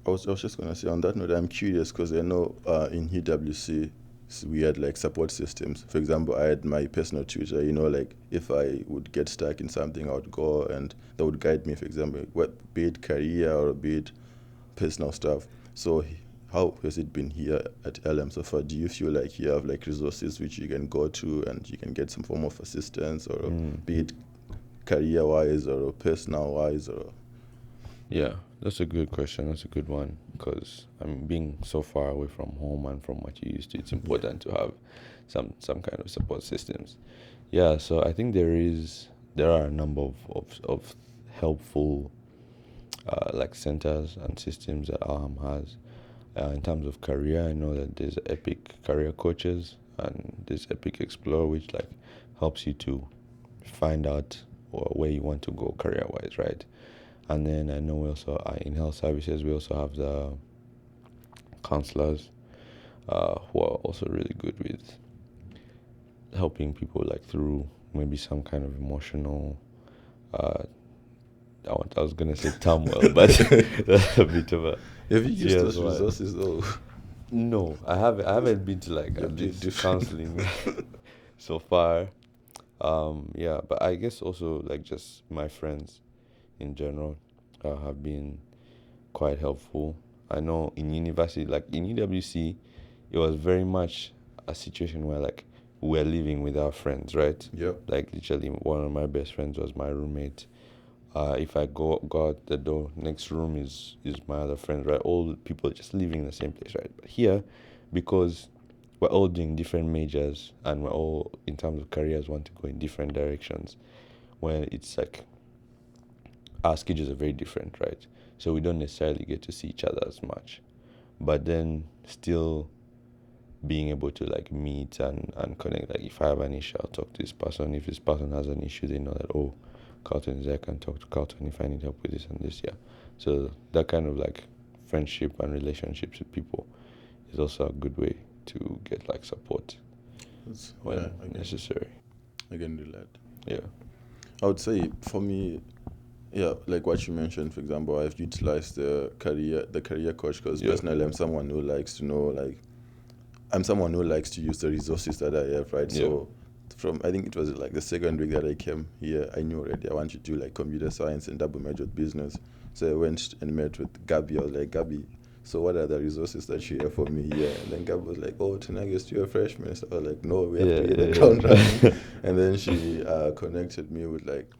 I was just gonna say on that note, I'm curious because I know in EWC we had like support systems. For example, I had my personal tutor. Like if I would get stuck in something, I would go and they would guide me. For example, what be it career or be it personal stuff. So how has it been here at LM so far? Do you feel like you have like resources which you can go to and you can get some form of assistance, or be it career wise or personal wise, or Yeah, that's a good question. That's a good one because being so far away from home and from what you used to. It's important to have some kind of support systems. Yeah, so I think there are a number of helpful like centers and systems that Alham has. In terms of career, I know that there's Epic Career Coaches and there's Epic Explorer, which like helps you to find out where you want to go career-wise, right? And then I know we also in health services we also have the counselors who are also really good with helping people like through maybe some kind of emotional. I was gonna say turmoil, but that's a bit of a. have you used those one. resources though? No, I haven't. I haven't been to like this counseling so far. Yeah, but I guess also like just my friends in general have been quite helpful. I know in university, like in UWC, it was very much a situation where like we're living with our friends, right? Yep. Like literally, one of my best friends was my roommate. If I go out the door, next room is my other friend, right? All people just living in the same place, right? But here, because we're all doing different majors and we're all, in terms of careers, want to go in different directions, when it's like our schedules are very different, right? So we don't necessarily get to see each other as much. But then still being able to like meet and connect. Like if I have an issue, I'll talk to this person. If this person has an issue, they know that, oh, Carlton is there, I can talk to Carlton if I need help with this and this, yeah. So that kind of like friendship and relationships with people is also a good way to get like support when necessary. I can do that. Yeah. I would say for me, yeah, like what you mentioned, for example, I've utilized the career coach because personally I'm someone who likes to know, like, I'm someone who likes to use the resources that I have, right? So from, I think it was like the second week that I came here, I knew already I want to do like computer science and double majored business. So I went and met with Gabby. I was like, Gabby, so what are the resources that you have for me here? And then Gabby was like, oh, Tanaka is still a freshman. So I was like, no, we have to hit the ground running. And then she connected me with like,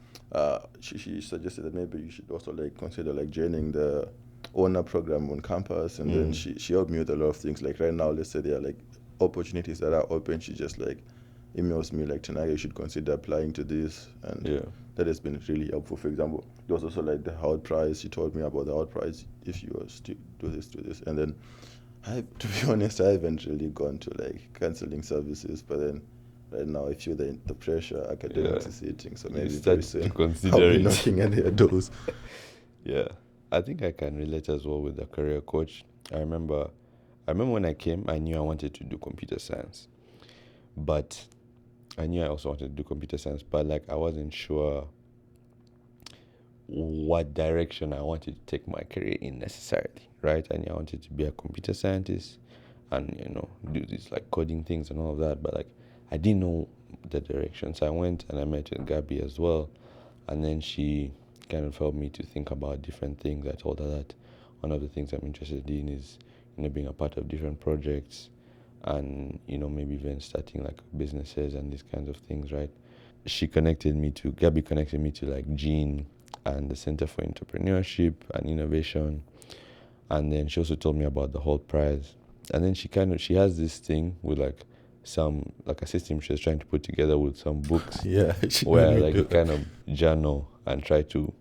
she suggested that maybe you should also like consider like joining the owner program on campus, and then she helped me with a lot of things. Like right now, let's say there are like opportunities that are open. She just like emails me like, tonight you should consider applying to this, and that has been really helpful. For example, there was also like the Howard Prize. She told me about the Howard Prize. If you are still do this, and then to be honest, I haven't really gone to like counseling services, but then right now I feel the pressure academics is hitting, so maybe very soon I'll be knocking at their doors. Yeah, I think I can relate as well with the career coach. I remember when I came, I knew I wanted to do computer science, but I knew I also wanted to do computer science, but like I wasn't sure what direction I wanted to take my career in necessarily, right? I knew I wanted to be a computer scientist and, do these like coding things and all of that, but like I didn't know the direction. So I went and I met with Gabby as well, and then she kind of helped me to think about different things. I told her that one of the things I'm interested in is, being a part of different projects and, maybe even starting like businesses and these kinds of things, right? Gabby connected me to like Gene and the Center for Entrepreneurship and Innovation. And then she also told me about the Holt Prize. And then she has this thing with like a system she's trying to put together with some books. Where like you kind of journal and try to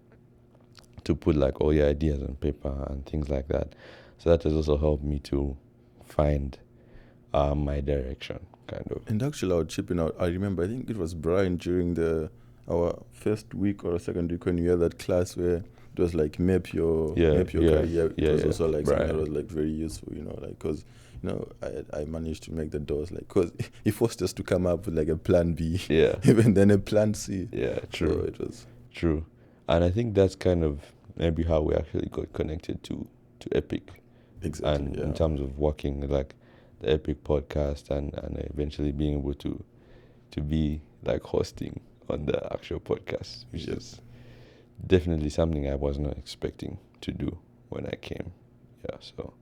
put like all your ideas on paper and things like that. So that has also helped me to find my direction, kind of. And actually, I was chipping out. I remember, I think it was Brian during our first week or second week when we had that class where it was like map your career. It was also like Brian. Something that was like very useful, like because I managed to make the doors, like, because he forced us to come up with like a plan B, even then a plan C. Yeah, true. So it was true, and I think that's kind of maybe how we actually got connected to to Epic. Exactly. And in terms of working like the Epic podcast and eventually being able to be like hosting on the actual podcast, which is definitely something I was not expecting to do when I came. Yeah, so